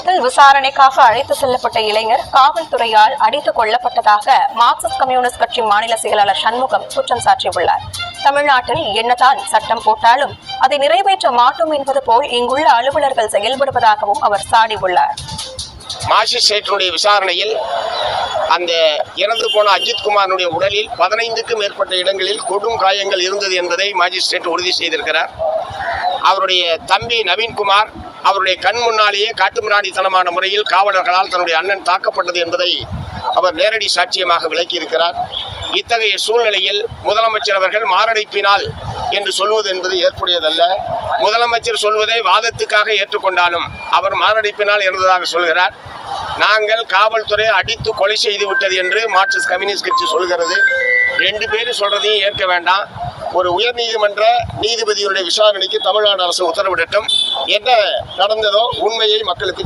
தமிழகத்தில் விசாரணைக்காக அழைத்து செல்லப்பட்ட இளைஞர் காவல்துறையால் அடித்துக் கொல்லப்பட்டதாக மார்க்சிஸ்ட் கம்யூனிஸ்ட் கட்சி மாநில செயலாளர் சண்முகம் குற்றம் சாட்டியுள்ளார். தமிழ்நாட்டில் என்னதான் சட்டம் போட்டாலும் அதை நிறைவேற்ற மாட்டோம் என்பது போல் இங்குள்ள அலுவலர்கள் செயல்படுவதாகவும் அவர் சாடியுள்ளார். மாஜிஸ்ட்ரேட்டினுடைய விசாரணையில் அந்த இறந்து போன அஜித்குமாரினுடைய உடலில் 15க்கும் மேற்பட்ட இடங்களில் கொடும் காயங்கள் இருந்தது என்பதை மாஜிஸ்ட்ரேட் உறுதி செய்திருக்கிறார். அவருடைய தம்பி நவீன்குமார் அவருடைய கண் முன்னாலேயே காட்டுமிராண்டித்தனமான முறையில் காவலர்களால் தன்னுடைய அண்ணன் தாக்கப்பட்டது என்பதை அவர் நேரடி சாட்சியமாக விளக்கியிருக்கிறார். இத்தகைய சூழ்நிலையில் முதலமைச்சர் அவர்கள் மாரடைப்பினால் என்று சொல்வது என்பது ஏற்புடையதல்ல. முதலமைச்சர் சொல்வதை வாதத்துக்காக ஏற்றுக்கொண்டாலும் அவர் மாரடைப்பினால் இறந்ததாக சொல்கிறார். நாங்கள் காவல்துறை அடித்து கொலை செய்து விட்டது என்று மார்க்சிஸ்ட் கம்யூனிஸ்ட் கட்சி சொல்கிறது. 2 பேரும் சொல்றதையும் ஏற்க வேண்டாம். ஒரு உயர்நீதிமன்ற நீதிபதியுடைய விசாரணைக்கு தமிழ்நாடு அரசு உத்தரவிடட்டும். என்ன நடந்ததோ உண்மையை மக்களுக்கு